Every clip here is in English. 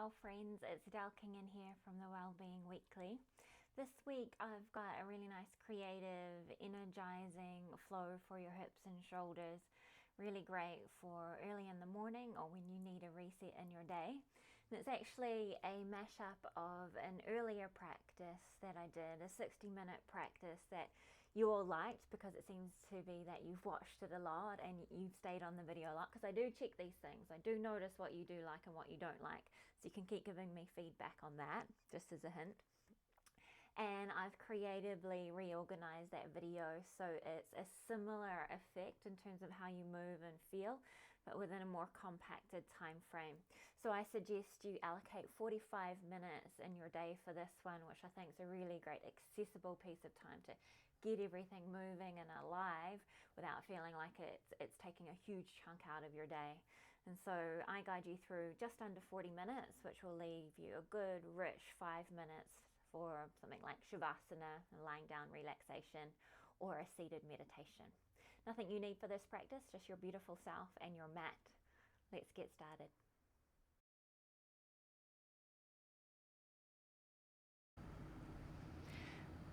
Well friends, it's Delking in here from the Wellbeing Weekly. This week I've got a really nice creative, energizing flow for your hips and shoulders. Really great for early in the morning or when you need a reset in your day. And it's actually a mashup of an earlier practice that I did, a 60-minute practice that you all liked because it seems to be that you've watched it a lot and you've stayed on the video a lot, because I do check these things. I do notice what you do like and what you don't like, so you can keep giving me feedback on that, just as a hint. And I've creatively reorganized that video so it's a similar effect in terms of how you move and feel, but within a more compacted time frame. So I suggest you allocate 45 minutes in your day for this one, which I think is a really great accessible piece of time to get everything moving and alive without feeling like it's taking a huge chunk out of your day. And so I guide you through just under 40 minutes, which will leave you a good rich 5 minutes for something like Shavasana, lying down relaxation, or a seated meditation. Nothing you need for this practice, just your beautiful self and your mat. Let's get started.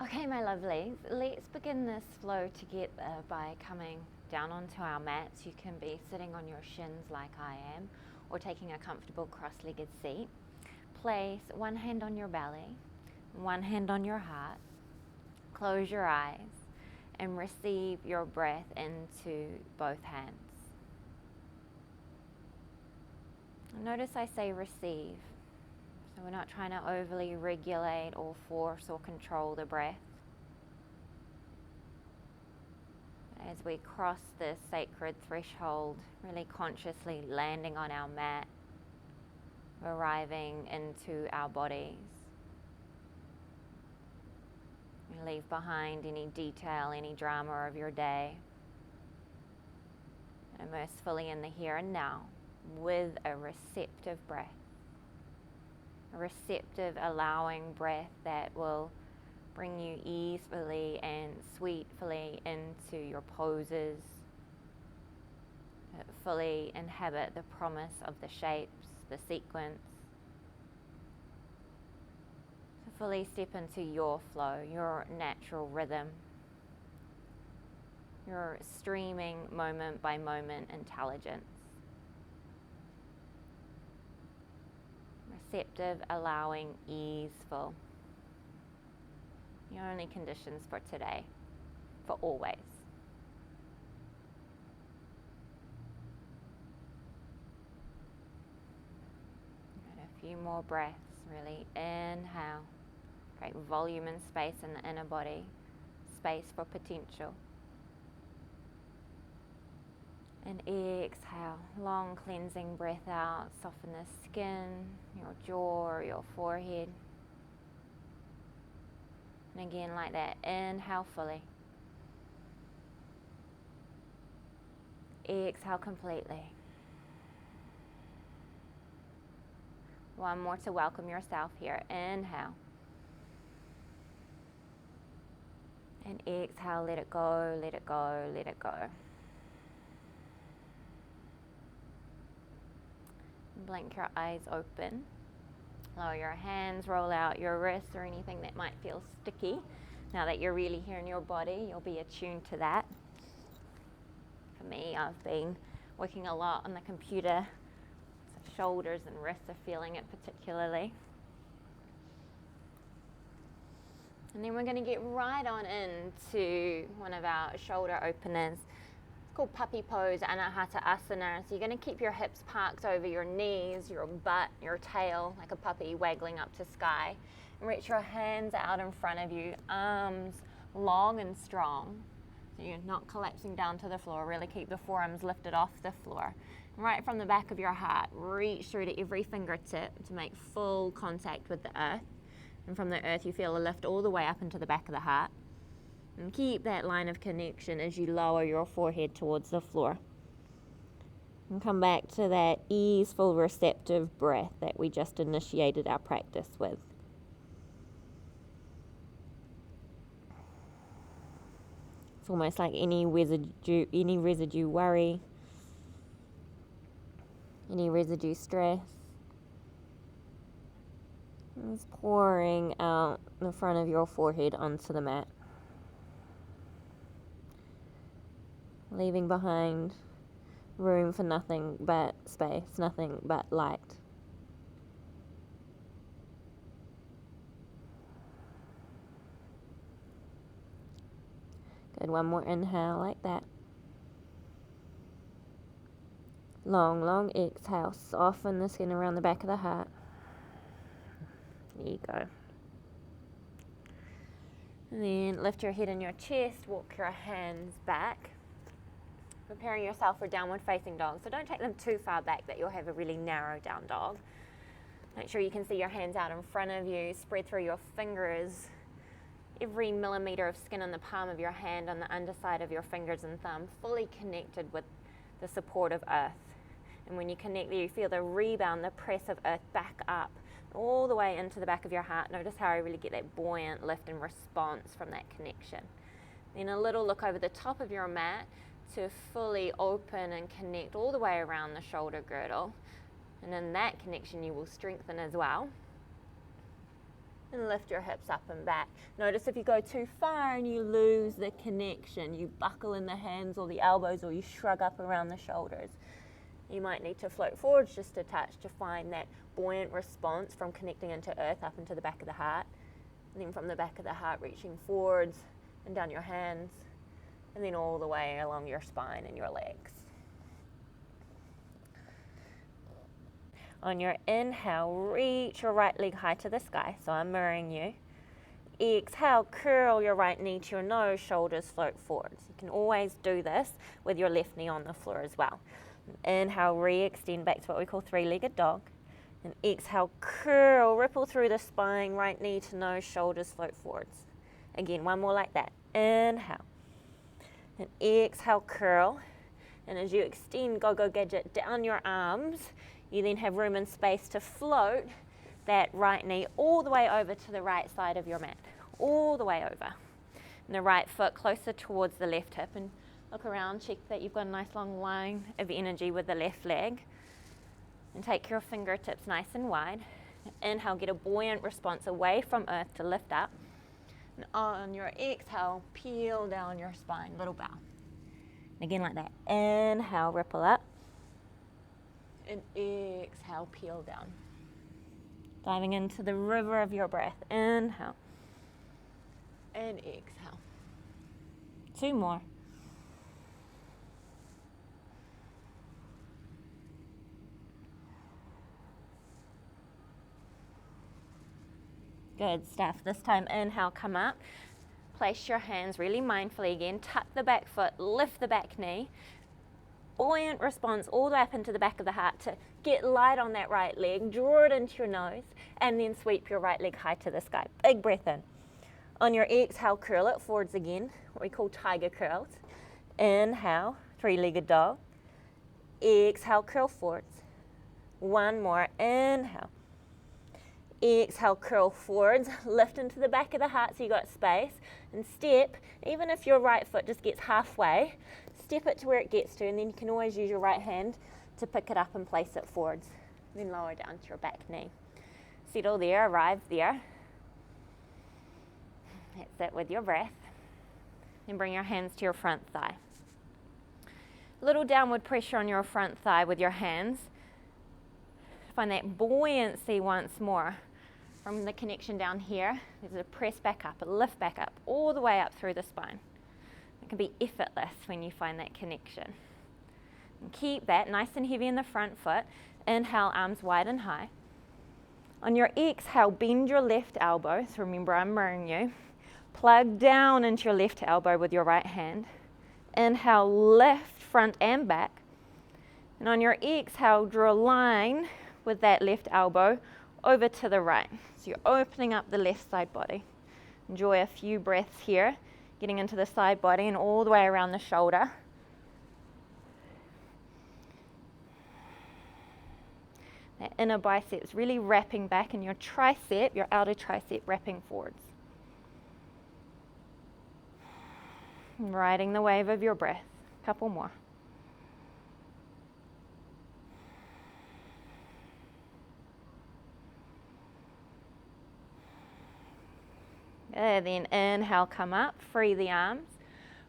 Okay, my lovelies, let's begin this flow together by coming down onto our mats. You can be sitting on your shins like I am, or taking a comfortable cross-legged seat. Place one hand on your belly, one hand on your heart. Close your eyes and receive your breath into both hands. Notice I say receive. So we're not trying to overly regulate or force or control the breath. As we cross this sacred threshold, really consciously landing on our mat, arriving into our bodies. You leave behind any detail, any drama of your day. Immerse fully in the here and now with a receptive breath. A receptive, allowing breath that will bring you easily and sweetly into your poses. Fully inhabit the promise of the shapes, the sequence. So fully step into your flow, your natural rhythm, your streaming moment by moment intelligence. Receptive, allowing, easeful. Your only conditions for today, for always. And a few more breaths, really inhale. Great volume and space in the inner body, space for potential. And exhale, long cleansing breath out, soften the skin, your jaw, your forehead. And again like that, inhale fully. Exhale completely. One more to welcome yourself here, inhale. And exhale, let it go, let it go, let it go. Blink your eyes open. Lower your hands, roll out your wrists or anything that might feel sticky. Now that you're really here in your body, you'll be attuned to that. For me, I've been working a lot on the computer. So shoulders and wrists are feeling it particularly. And then we're going to get right on into one of our shoulder openers. It's called puppy pose, Anahata Asana. So you're going to keep your hips parked over your knees, your butt, your tail, like a puppy waggling up to sky. And reach your hands out in front of you, arms long and strong. So you're not collapsing down to the floor. Really keep the forearms lifted off the floor. And right from the back of your heart, reach through to every fingertip to make full contact with the earth. And from the earth, you feel a lift all the way up into the back of the heart. And keep that line of connection as you lower your forehead towards the floor. And come back to that easeful, receptive breath that we just initiated our practice with. It's almost like any residue worry, any residue stress, Just pouring out the front of your forehead onto the mat. Leaving behind room for nothing but space, nothing but light. Good, one more inhale like that. Long, long exhale. Soften the skin around the back of the heart. There you go. And then lift your head and your chest, walk your hands back. Preparing yourself for downward facing dog. So don't take them too far back that you'll have a really narrow down dog. Make sure you can see your hands out in front of you. Spread through your fingers. Every millimeter of skin on the palm of your hand, on the underside of your fingers and thumb, fully connected with the support of earth. And when you connect there, you feel the rebound, the press of earth back up, all the way into the back of your heart. Notice how I really get that buoyant lift and response from that connection. Then a little look over the top of your mat to fully open and connect all the way around the shoulder girdle. And in that connection, you will strengthen as well. And lift your hips up and back. Notice if you go too far and you lose the connection, you buckle in the hands or the elbows, or you shrug up around the shoulders. You might need to float forwards just a touch to find that buoyant response from connecting into earth up into the back of the heart. And then from the back of the heart, reaching forwards and down your hands, and then all the way along your spine and your legs. On your inhale, reach your right leg high to the sky. So I'm mirroring you. Exhale, curl your right knee to your nose, shoulders float forwards. You can always do this with your left knee on the floor as well. Inhale, re-extend back to what we call three-legged dog. And exhale, curl, ripple through the spine, right knee to nose, shoulders float forwards. Again, one more like that. Inhale. And exhale, curl. And as you extend Go-Go Gadget down your arms, you then have room and space to float that right knee all the way over to the right side of your mat, all the way over. And the right foot closer towards the left hip, and look around, check that you've got a nice long line of energy with the left leg. And take your fingertips nice and wide. Inhale, get a buoyant response away from earth to lift up. And on your exhale, peel down your spine, little bow. And again like that. Inhale, ripple up. And exhale, peel down. Diving into the river of your breath. Inhale. And exhale. Two more. Good stuff. This time, inhale, come up. Place your hands really mindfully again. Tuck the back foot, lift the back knee. Buoyant response all the way up into the back of the heart to get light on that right leg. Draw it into your nose and then sweep your right leg high to the sky. Big breath in. On your exhale, curl it forwards again, what we call tiger curls. Inhale, three-legged dog. Exhale, curl forwards. One more. Inhale. Exhale, curl forwards, lift into the back of the heart so you got space, and step. Even if your right foot just gets halfway, step it to where it gets to, and then you can always use your right hand to pick it up and place it forwards. Then lower down to your back knee. Settle there, arrive there. That's it with your breath. Then bring your hands to your front thigh. Little downward pressure on your front thigh with your hands. Find that buoyancy once more. From the connection down here, there's a press back up, a lift back up, all the way up through the spine. It can be effortless when you find that connection. And keep that nice and heavy in the front foot. Inhale, arms wide and high. On your exhale, bend your left elbow. So remember, I'm mirroring you. Plug down into your left elbow with your right hand. Inhale, lift front and back. And on your exhale, draw a line with that left elbow over to the right. So you're opening up the left side body. Enjoy a few breaths here, getting into the side body and all the way around the shoulder. That inner biceps really wrapping back, and your tricep, your outer tricep, wrapping forwards. Riding the wave of your breath. Couple more. Good, then inhale, come up, free the arms.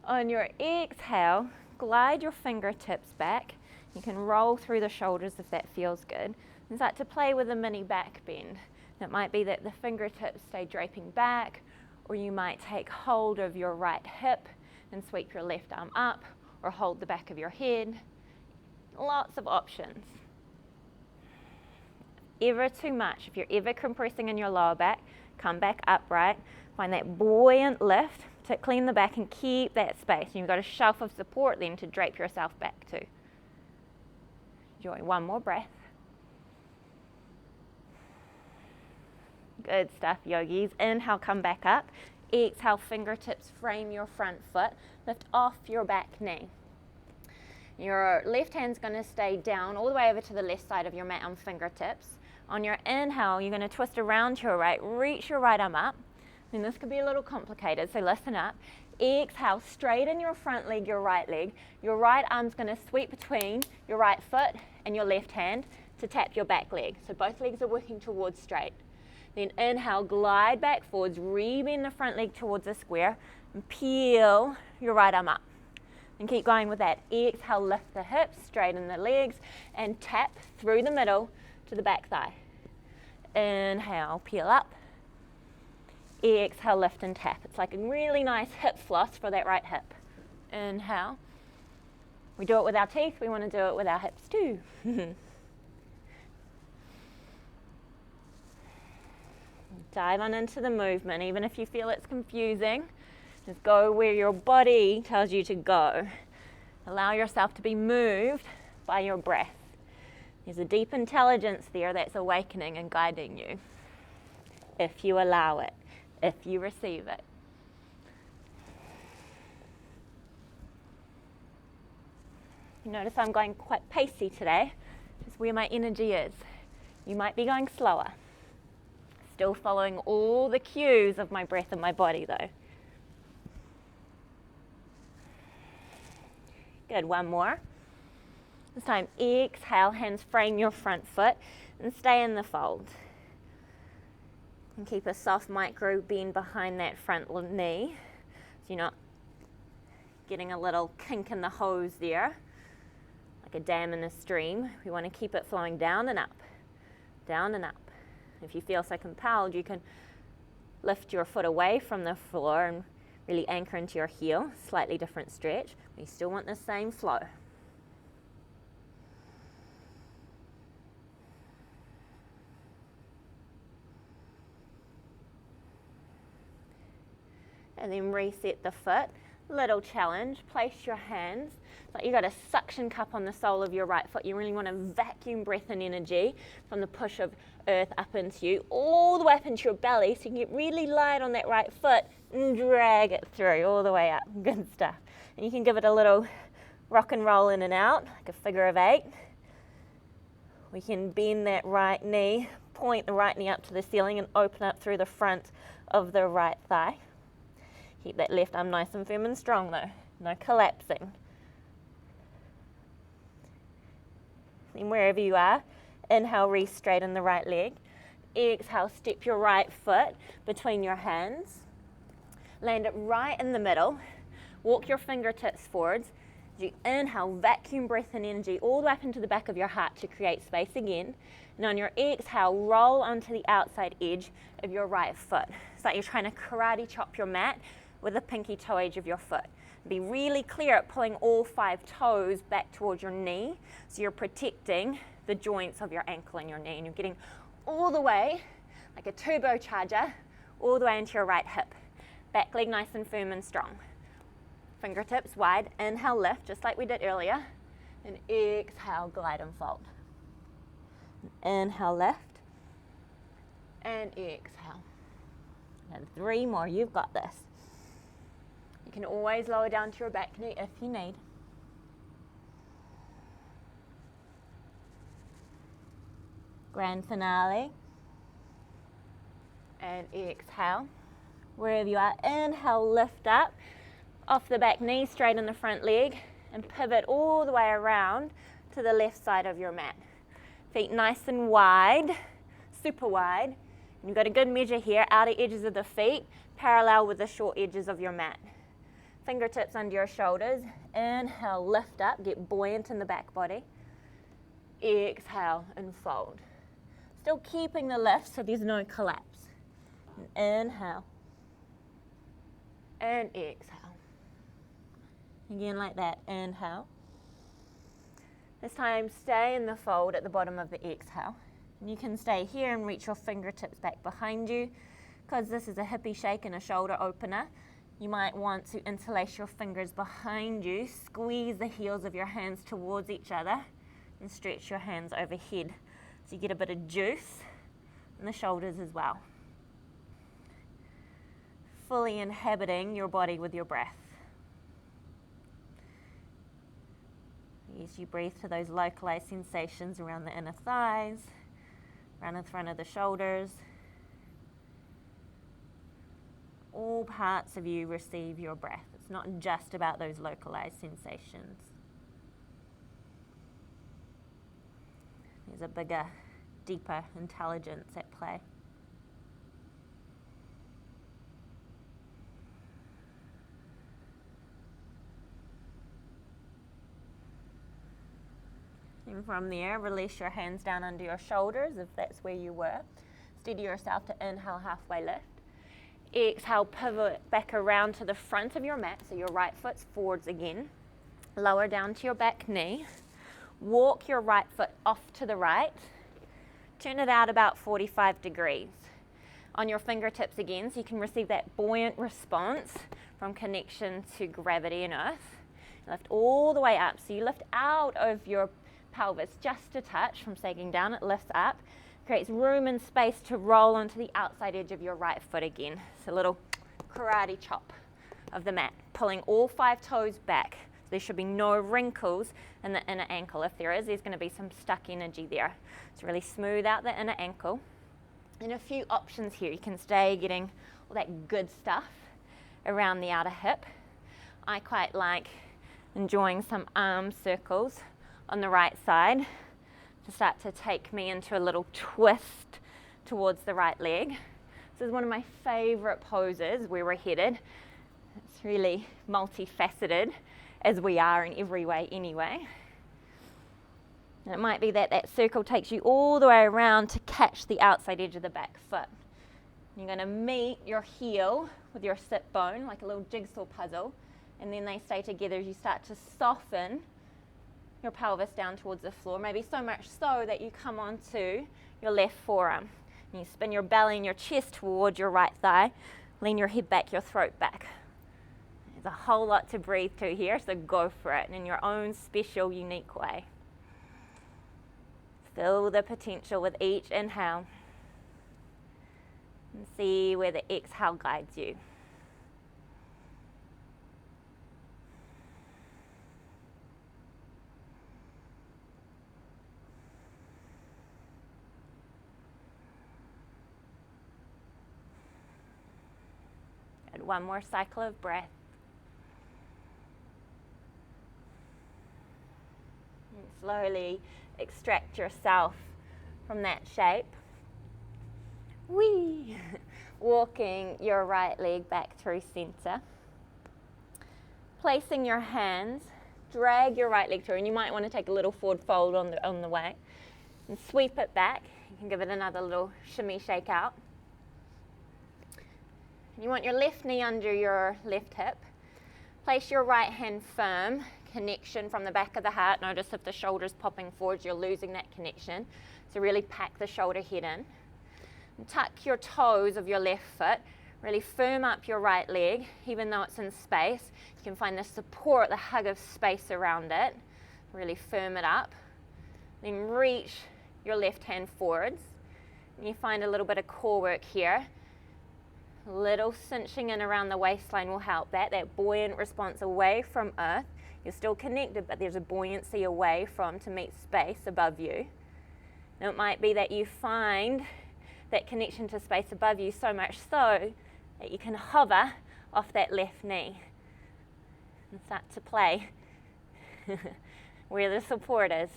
On your exhale, glide your fingertips back. You can roll through the shoulders if that feels good. And start to play with a mini back bend. It might be that the fingertips stay draping back, or you might take hold of your right hip and sweep your left arm up, or hold the back of your head. Lots of options. Ever too much, if you're ever compressing in your lower back, come back upright. Find that buoyant lift, particularly in the back, and keep that space. And you've got a shelf of support then to drape yourself back to. Enjoy one more breath. Good stuff, yogis. Inhale, come back up. Exhale, fingertips frame your front foot. Lift off your back knee. Your left hand's going to stay down all the way over to the left side of your mat on fingertips. On your inhale, you're going to twist around to your right, reach your right arm up. And this could be a little complicated, so listen up. Exhale, straighten your front leg, your right leg. Your right arm's going to sweep between your right foot and your left hand to tap your back leg. So both legs are working towards straight. Then inhale, glide back forwards, rebend the front leg towards a square, and peel your right arm up. And keep going with that. Exhale, lift the hips, straighten the legs, and tap through the middle to the back thigh. Inhale, peel up. Exhale, lift and tap. It's like a really nice hip floss for that right hip. Inhale. We do it with our teeth, we want to do it with our hips too. Dive on into the movement, even if you feel it's confusing. Just go where your body tells you to go. Allow yourself to be moved by your breath. There's a deep intelligence there that's awakening and guiding you. If you allow it, if you receive it. You notice I'm going quite pacey today. Just where my energy is. You might be going slower. Still following all the cues of my breath and my body though. Good, one more. This time, exhale, hands frame your front foot and stay in the fold. And keep a soft micro bend behind that front knee, so you're not getting a little kink in the hose there, like a dam in a stream. We want to keep it flowing down and up, down and up. If you feel so compelled, you can lift your foot away from the floor and really anchor into your heel, slightly different stretch. We still want the same flow. And then reset the foot. Little challenge, place your hands, it's like you got a suction cup on the sole of your right foot. You really want to vacuum breath and energy from the push of earth up into you, all the way up into your belly, so you can get really light on that right foot and drag it through all the way up. Good stuff. And you can give it a little rock and roll in and out, like a figure of 8. We can bend that right knee, point the right knee up to the ceiling and open up through the front of the right thigh. Keep that left arm nice and firm and strong though, no collapsing. Then wherever you are, inhale, re-straighten the right leg. Exhale, step your right foot between your hands. Land it right in the middle. Walk your fingertips forwards. As you inhale, vacuum breath and energy all the way up into the back of your heart to create space again. And on your exhale, roll onto the outside edge of your right foot. It's like you're trying to karate chop your mat with the pinky toe edge of your foot. Be really clear at pulling all 5 toes back towards your knee, so you're protecting the joints of your ankle and your knee, and you're getting all the way, like a turbocharger, all the way into your right hip. Back leg nice and firm and strong. Fingertips wide, inhale, lift, just like we did earlier, and exhale, glide and fold. Inhale, lift, and exhale. And 3 more, you've got this. You can always lower down to your back knee if you need. Grand finale. And exhale. Wherever you are, inhale, lift up. Off the back knee, straighten the front leg, and pivot all the way around to the left side of your mat. Feet nice and wide, super wide. You've got a good measure here, outer edges of the feet parallel with the short edges of your mat. Fingertips under your shoulders. Inhale, lift up, get buoyant in the back body. Exhale and fold. Still keeping the lift so there's no collapse. Inhale and exhale. Again like that, inhale. This time stay in the fold at the bottom of the exhale. And you can stay here and reach your fingertips back behind you. Because this is a hippie shake and a shoulder opener, you might want to interlace your fingers behind you, squeeze the heels of your hands towards each other, and stretch your hands overhead. So you get a bit of juice in the shoulders as well. Fully inhabiting your body with your breath. As you breathe to those localized sensations around the inner thighs, around the front of the shoulders. All parts of you receive your breath. It's not just about those localized sensations. There's a bigger, deeper intelligence at play. And from there, release your hands down under your shoulders if that's where you were. Steady yourself to inhale, halfway lift. Exhale, pivot back around to the front of your mat, so your right foot's forwards again. Lower down to your back knee. Walk your right foot off to the right. Turn it out about 45 degrees. On your fingertips again, so you can receive that buoyant response from connection to gravity and earth. Lift all the way up, so you lift out of your pelvis just a touch from sagging down. It lifts up, creates room and space to roll onto the outside edge of your right foot again. So a little karate chop of the mat, pulling all 5 toes back. There should be no wrinkles in the inner ankle. If there is, there's going to be some stuck energy there. So really smooth out the inner ankle. And a few options here. You can stay getting all that good stuff around the outer hip. I quite like enjoying some arm circles on the right side to start to take me into a little twist towards the right leg. This is one of my favorite poses where we're headed. It's really multifaceted, as we are in every way anyway. And it might be that that circle takes you all the way around to catch the outside edge of the back foot. You're going to meet your heel with your sit bone like a little jigsaw puzzle, and then they stay together as you start to soften your pelvis down towards the floor, maybe so much so that you come onto your left forearm. And you spin your belly and your chest towards your right thigh, lean your head back, your throat back. There's a whole lot to breathe to here, so go for it in your own special, unique way. Feel the potential with each inhale and see where the exhale guides you. Good. One more cycle of breath. And slowly extract yourself from that shape. Whee! Walking your right leg back through center. Placing your hands, drag your right leg through, and you might want to take a little forward fold on the way. And sweep it back. You can give it another little shimmy shake out. You want your left knee under your left hip. Place your right hand firm, connection from the back of the heart. Notice if the shoulder's popping forward, you're losing that connection. So really pack the shoulder head in. And tuck your toes of your left foot. Really firm up your right leg, even though it's in space. You can find the support, the hug of space around it. Really firm it up. Then reach your left hand forwards. And you find a little bit of core work here. A little cinching in around the waistline will help that buoyant response away from earth. You're still connected, but there's a buoyancy away from to meet space above you. Now it might be that you find that connection to space above you so much so that you can hover off that left knee and start to play where the support is.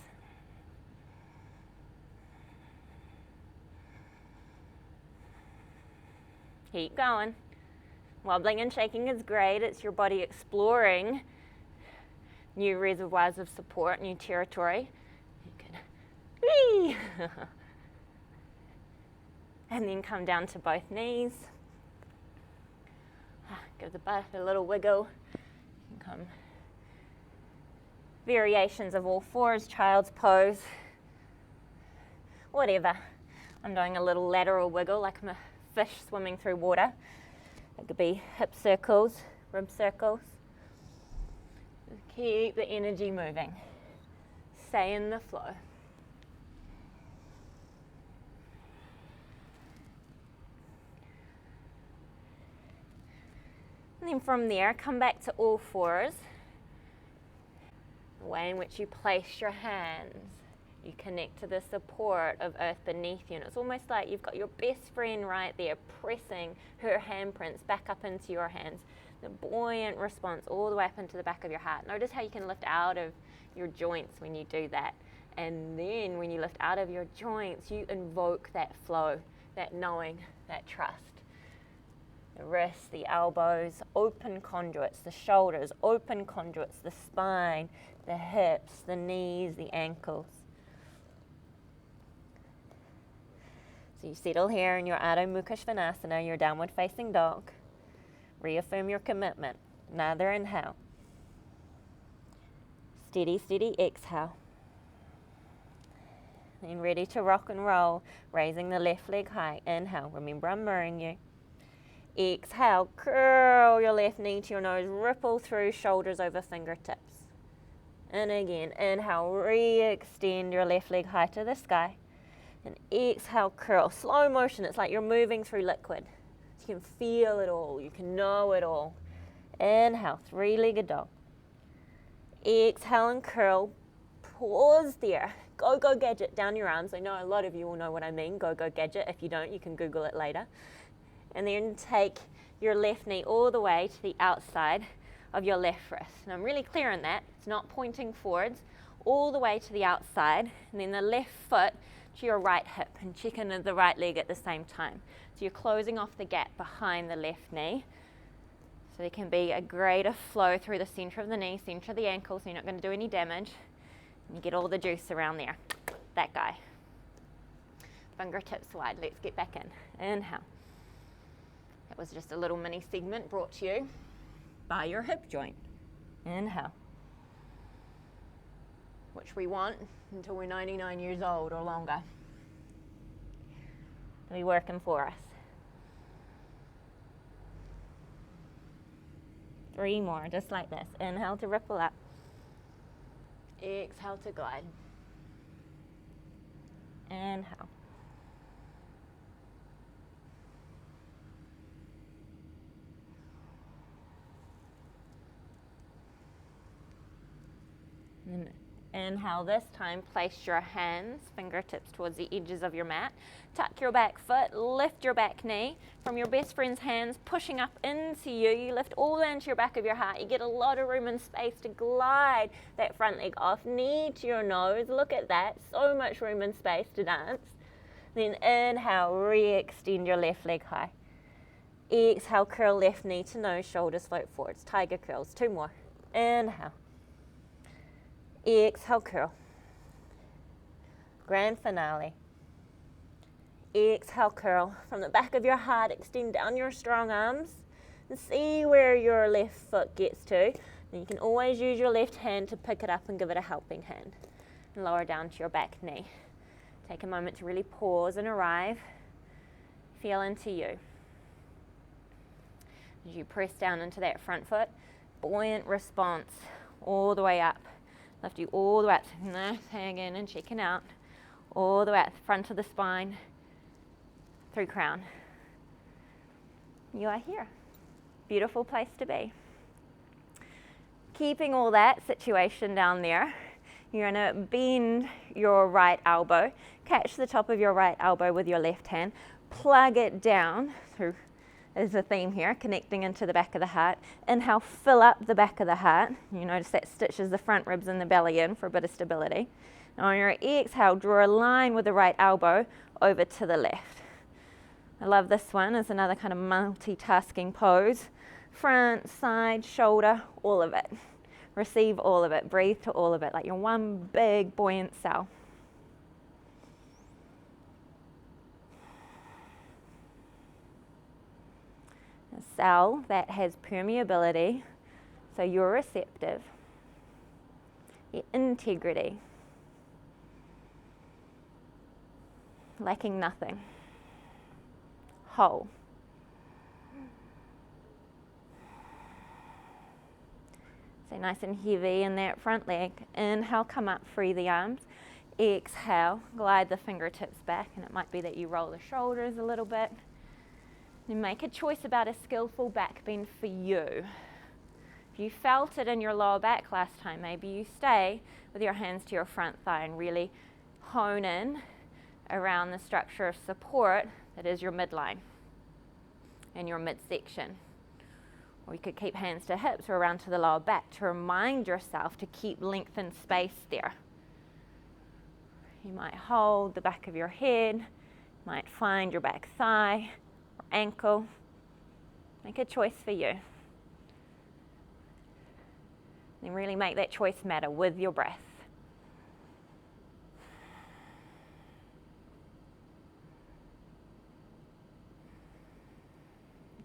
Keep going. Wobbling and shaking is great. It's your body exploring new reservoirs of support, new territory. You can, whee! And then come down to both knees. Give the butt a little wiggle. You can come variations of all fours, child's pose, whatever. I'm doing a little lateral wiggle like I'm a fish swimming through water. It could be hip circles, rib circles. Keep the energy moving. Stay in the flow. And then from there, come back to all fours. The way in which you place your hands. You connect to the support of earth beneath you. And it's almost like you've got your best friend right there pressing her handprints back up into your hands. The buoyant response all the way up into the back of your heart. Notice how you can lift out of your joints when you do that. And then when you lift out of your joints, you invoke that flow, that knowing, that trust. The wrists, the elbows, open conduits, the shoulders, open conduits, the spine, the hips, the knees, the ankles. So you settle here in your Adho Mukha Svanasana, your downward facing dog. Reaffirm your commitment. Another inhale. Steady, steady exhale. Then ready to rock and roll, raising the left leg high. Inhale. Remember, I'm mirroring you. Exhale, curl your left knee to your nose, ripple through, shoulders over fingertips. And again, inhale, re-extend your left leg high to the sky. And exhale, curl. Slow motion, it's like you're moving through liquid. So you can feel it all, you can know it all. Inhale, three-legged dog. Exhale and curl. Pause there. Go, go, gadget, down your arms. I know a lot of you will know what I mean, go, go, gadget. If you don't, you can Google it later. And then take your left knee all the way to the outside of your left wrist. And I'm really clear on that. It's not pointing forwards, all the way to the outside. And then the left foot to your right hip and check into the right leg at the same time. So you're closing off the gap behind the left knee. So there can be a greater flow through the center of the knee, center of the ankle, so you're not going to do any damage. And you get all the juice around there. That guy. Fingertips wide. Let's get back in. Inhale. That was just a little mini segment brought to you by your hip joint. Inhale. Which we want until we're 99 years old or longer. It'll be working for us. 3 more, just like this. Inhale to ripple up. Exhale to glide. Inhale. And inhale this time, place your hands, fingertips towards the edges of your mat. Tuck your back foot, lift your back knee. From your best friend's hands, pushing up into you. You lift all the way into your back of your heart. You get a lot of room and space to glide that front leg off, knee to your nose. Look at that, so much room and space to dance. Then inhale, re-extend your left leg high. Exhale, curl left knee to nose, shoulders float forwards. Tiger curls, 2 more. Inhale. Exhale, curl. Grand finale. Exhale, curl. From the back of your heart, extend down your strong arms and see where your left foot gets to. And you can always use your left hand to pick it up and give it a helping hand. And lower down to your back knee. Take a moment to really pause and arrive. Feel into you. As you press down into that front foot, buoyant response all the way up. Lift you all the way up, hanging and checking out, all the way up the front of the spine, through crown. You are here. Beautiful place to be. Keeping all that situation down there, you're going to bend your right elbow, catch the top of your right elbow with your left hand, plug it down through. There's a theme here, connecting into the back of the heart. Inhale, fill up the back of the heart. You notice that stitches the front ribs and the belly in for a bit of stability. Now on your exhale, draw a line with the right elbow over to the left. I love this one. It's another kind of multitasking pose. Front, side, shoulder, all of it. Receive all of it. Breathe to all of it, like you're one big buoyant cell. A cell that has permeability, so you're receptive. Your integrity. Lacking nothing. Whole. So nice and heavy in that front leg. Inhale, come up, free the arms. Exhale, glide the fingertips back, and it might be that you roll the shoulders a little bit. Then make a choice about a skillful back bend for you. If you felt it in your lower back last time, maybe you stay with your hands to your front thigh and really hone in around the structure of support that is your midline and your midsection. Or you could keep hands to hips or around to the lower back to remind yourself to keep lengthened space there. You might hold the back of your head, might find your back thigh or ankle. Make a choice for you. And really make that choice matter with your breath.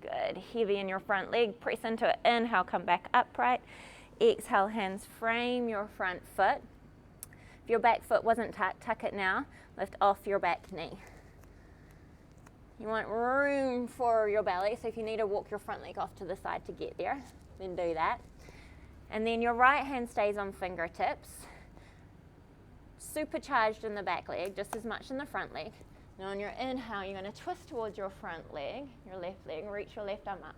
Good. Heavy in your front leg. Press into it. Inhale, come back upright. Exhale, hands frame your front foot. If your back foot wasn't tucked, tuck it now. Lift off your back knee. You want room for your belly, so if you need to walk your front leg off to the side to get there, then do that. And then your right hand stays on fingertips. Supercharged in the back leg, just as much in the front leg. Now on your inhale, you're going to twist towards your front leg, your left leg, and reach your left arm up.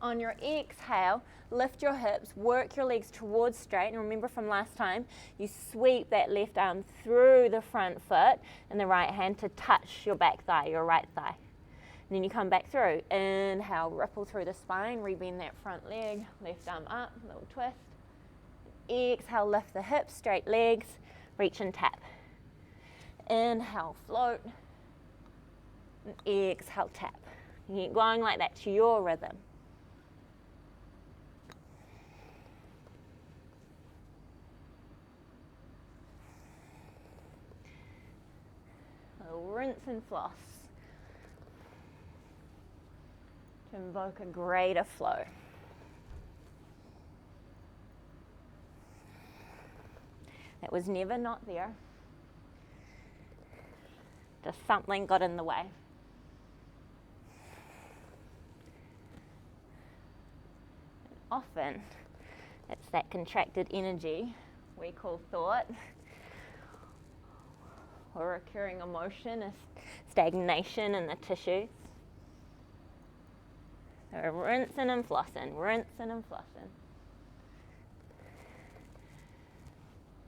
On your exhale, lift your hips, work your legs towards straight. And remember from last time, you sweep that left arm through the front foot and the right hand to touch your back thigh, your right thigh. And then you come back through. Inhale, ripple through the spine, rebend that front leg, left arm up, little twist. Exhale, lift the hips, straight legs, reach and tap. Inhale, float. And exhale, tap. You keep going like that to your rhythm. Rinse and floss to invoke a greater flow. That was never not there. Just something got in the way. And often it's that contracted energy we call thought, or recurring emotion is stagnation in the tissues. So rinsing and flossing, rinsing and flossing.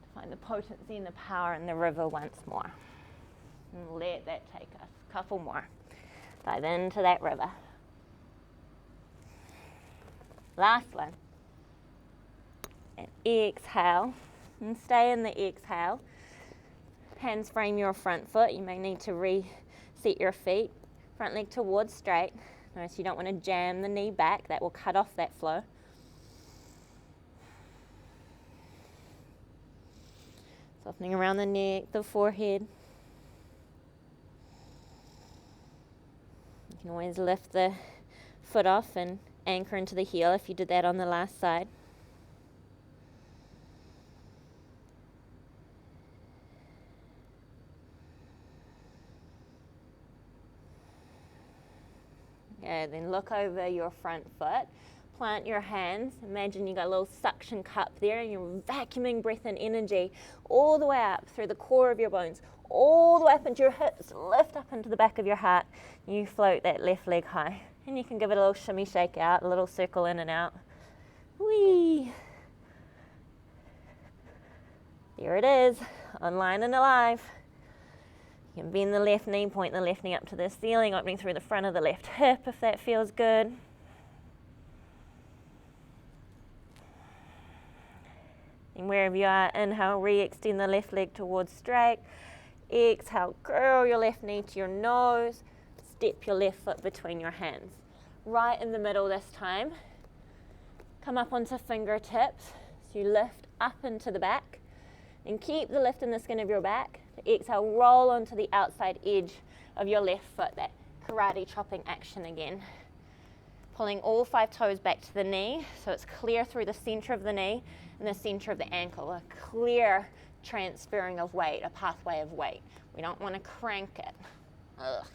To find the potency and the power in the river once more. And let that take us. A couple more. Dive into that river. Last one. And exhale. And stay in the exhale. Hands frame your front foot. You may need to reset your feet. Front leg towards straight. Notice you don't want to jam the knee back. That will cut off that flow. Softening around the neck, the forehead. You can always lift the foot off and anchor into the heel if you did that on the last side. Okay, then look over your front foot. Plant your hands. Imagine you got a little suction cup there and you're vacuuming breath and energy all the way up through the core of your bones, all the way up into your hips, lift up into the back of your heart. You float that left leg high. And you can give it a little shimmy shake out, a little circle in and out. Whee! There it is, online and alive. You can bend the left knee, point the left knee up to the ceiling, opening through the front of the left hip if that feels good. And wherever you are, inhale, re-extend the left leg towards straight. Exhale, curl your left knee to your nose. step your left foot between your hands. Right in the middle this time. Come up onto fingertips. So you lift up into the back and keep the lift in the skin of your back. Exhale, roll onto the outside edge of your left foot, that karate chopping action again. Pulling all 5 toes back to the knee, so it's clear through the center of the knee and the center of the ankle, a clear transferring of weight, a pathway of weight. We don't want to crank it. Ugh.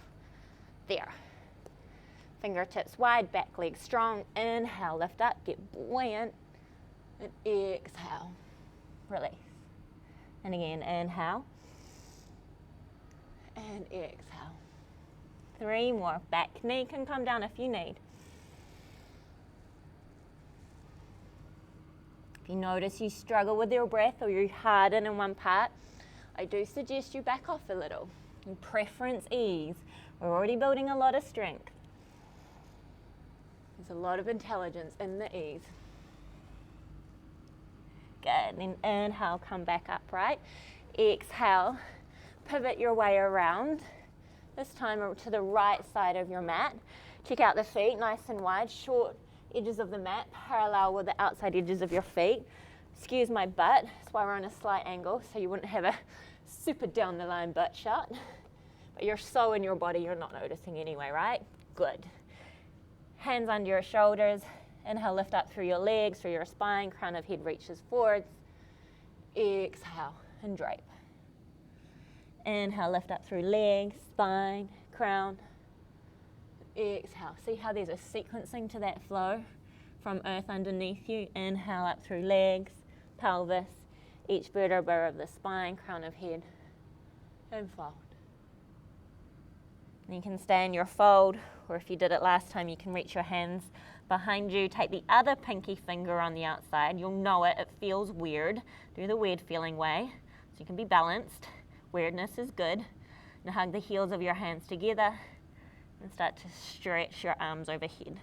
There. Fingertips wide, back leg strong. Inhale, lift up, get buoyant. And exhale, release. And again, inhale. And exhale. 3 more. Back knee can come down if you need. If you notice you struggle with your breath or you harden in one part, I do suggest you back off a little. In preference, ease. We're already building a lot of strength. There's a lot of intelligence in the ease. Good. Then inhale, come back upright. Exhale, pivot your way around. This time to the right side of your mat. Check out the feet, nice and wide, short edges of the mat, parallel with the outside edges of your feet. Excuse my butt, that's why we're on a slight angle, so you wouldn't have a super down the line butt shot. But you're so in your body, you're not noticing anyway, right? Good. Hands under your shoulders. Inhale, lift up through your legs, through your spine, crown of head reaches forwards. Exhale and drape. Inhale, lift up through legs, spine, crown. Exhale. See how there's a sequencing to that flow from earth underneath you. Inhale up through legs, pelvis, each vertebra of the spine, crown of head, and fold. And you can stay in your fold, or if you did it last time, you can reach your hands behind you. Take the other pinky finger on the outside. You'll know it. It feels weird. Do the weird feeling way so you can be balanced. Weirdness is good. Now hug the heels of your hands together and start to stretch your arms overhead.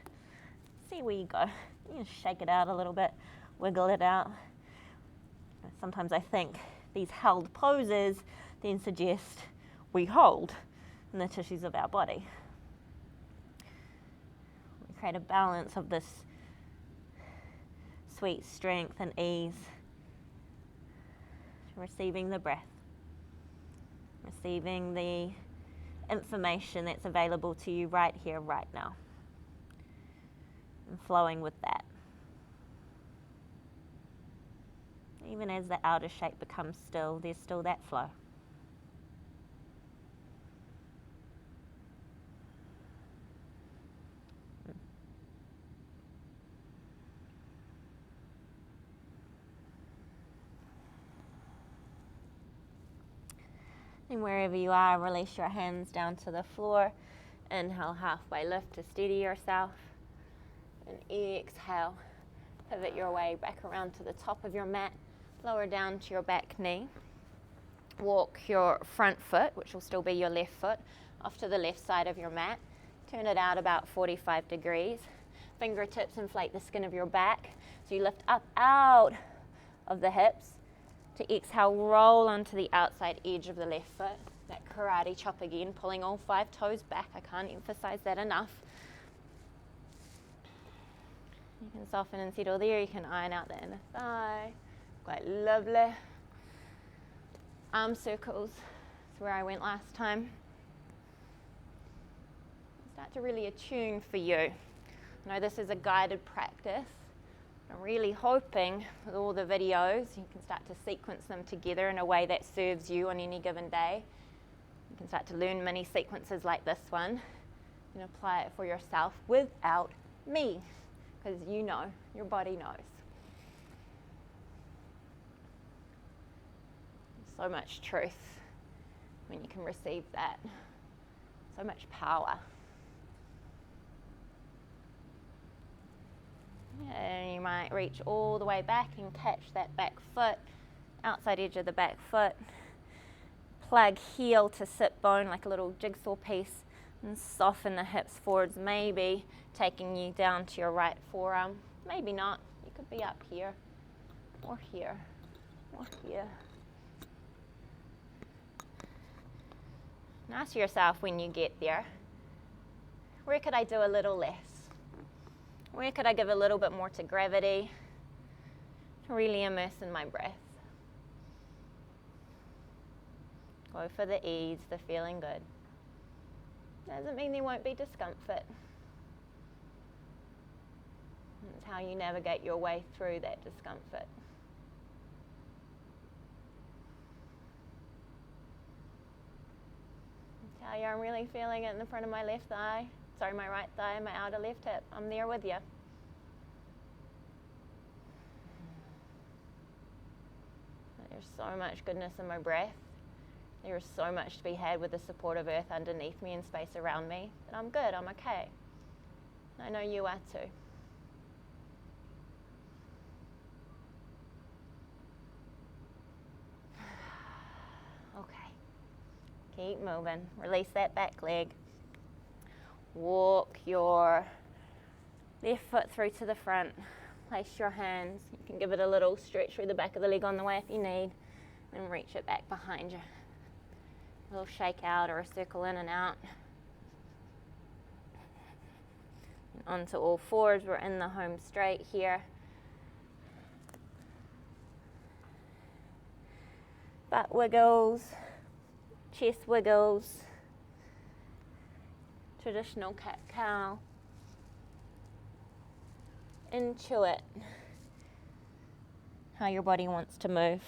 See where you go. You can shake it out a little bit, wiggle it out. Sometimes I think these held poses then suggest we hold in the tissues of our body. We create a balance of this sweet strength and ease. Receiving the breath. Receiving the information that's available to you right here, right now. And flowing with that. Even as the outer shape becomes still, there's still that flow. And wherever you are, release your hands down to the floor. Inhale, halfway lift to steady yourself. And exhale, pivot your way back around to the top of your mat. Lower down to your back knee. Walk your front foot, which will still be your left foot, off to the left side of your mat. Turn it out about 45 degrees. Fingertips inflate the skin of your back. So you lift up out of the hips. To exhale, roll onto the outside edge of the left foot. That karate chop again, pulling all 5 toes back. I can't emphasize that enough. You can soften and settle there. You can iron out the inner thigh. Quite lovely. Arm circles. That's where I went last time. Start to really attune for you. I know this is a guided practice. I'm really hoping with all the videos you can start to sequence them together in a way that serves you on any given day. You can start to learn mini sequences like this one and apply it for yourself without me, because you know, your body knows. So much truth when you can receive that. So much power. And you might reach all the way back and catch that back foot, outside edge of the back foot. Plug heel to sit bone like a little jigsaw piece and soften the hips forwards, maybe taking you down to your right forearm. Maybe not. You could be up here or here or here. And ask yourself when you get there, Where could I do a little less? Where could I give a little bit more to gravity? Really immerse in my breath. Go for the ease, the feeling good. Doesn't mean there won't be discomfort. It's how you navigate your way through that discomfort. Tell you I'm really feeling it in the front of my left thigh. Sorry, my right thigh, my outer left hip. I'm there with you. There's so much goodness in my breath. There is so much to be had with the support of earth underneath me and space around me. That I'm good, I'm okay. I know you are too. Okay. Keep moving. Release that back leg. Walk your left foot through to the front. Place your hands. You can give it a little stretch through the back of the leg on the way if you need. And reach it back behind you. A little shake out or a circle in and out. And onto all fours. We're in the home straight here. Butt wiggles. Chest wiggles. Traditional cat-cow. Intuit how your body wants to move.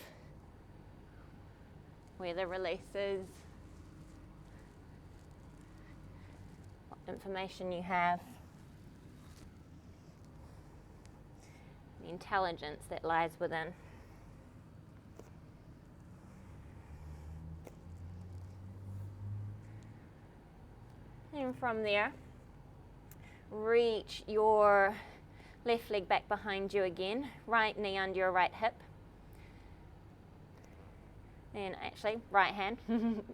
Where the release is. What information you have. The intelligence that lies within. And from there, reach your left leg back behind you again, right knee under your right hip. And actually, right hand,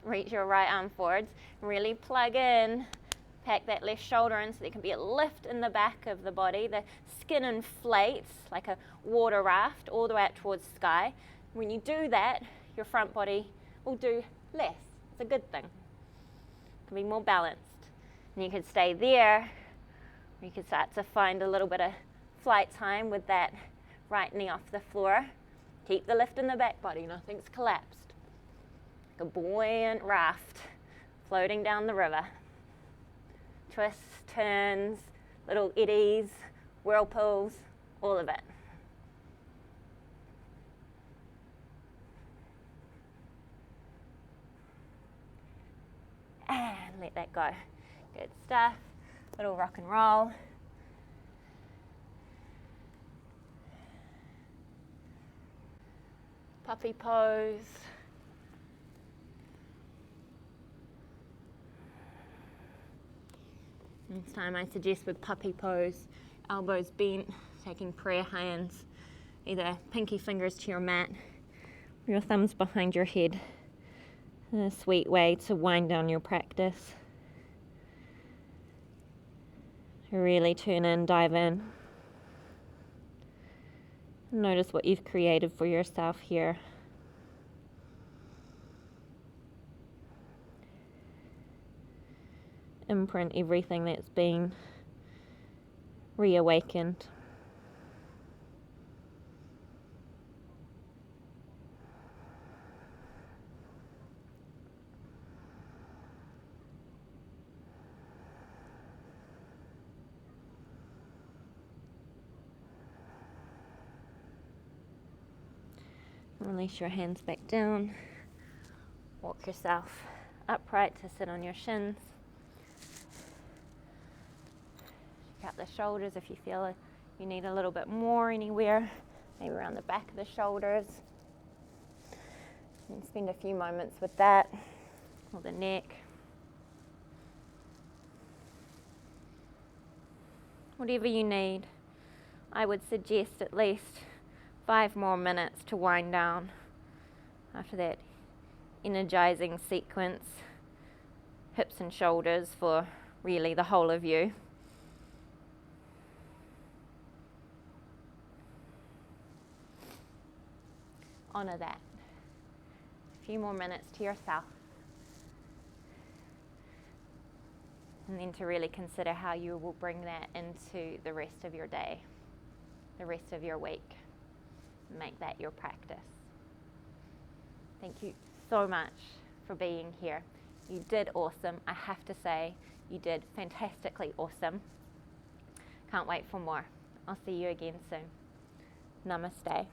reach your right arm forwards. Really plug in, pack that left shoulder in so there can be a lift in the back of the body. The skin inflates like a water raft all the way up towards the sky. When you do that, your front body will do less. It's a good thing. It can be more balanced. And you could stay there, or you could start to find a little bit of flight time with that right knee off the floor. Keep the lift in the back body, nothing's collapsed. Like a buoyant raft floating down the river. Twists, turns, little eddies, whirlpools, all of it. And let that go. Good stuff. Little rock and roll. Puppy pose. This time I suggest with puppy pose, elbows bent, taking prayer hands, either pinky fingers to your mat, or your thumbs behind your head. A sweet way to wind down your practice. Really tune in, dive in. Notice what you've created for yourself here. Imprint everything that's been reawakened. Release your hands back down. Walk yourself upright to sit on your shins. Check out the shoulders if you feel you need a little bit more anywhere, maybe around the back of the shoulders. And spend a few moments with that, or the neck. Whatever you need. I would suggest at least 5 more minutes to wind down after that energizing sequence. Hips and shoulders for really the whole of you. Honor that. A few more minutes to yourself. And then to really consider how you will bring that into the rest of your day, the rest of your week. Make that your practice. Thank you so much for being here. You did awesome. I have to say, you did fantastically awesome. Can't wait for more. I'll see you again soon. Namaste.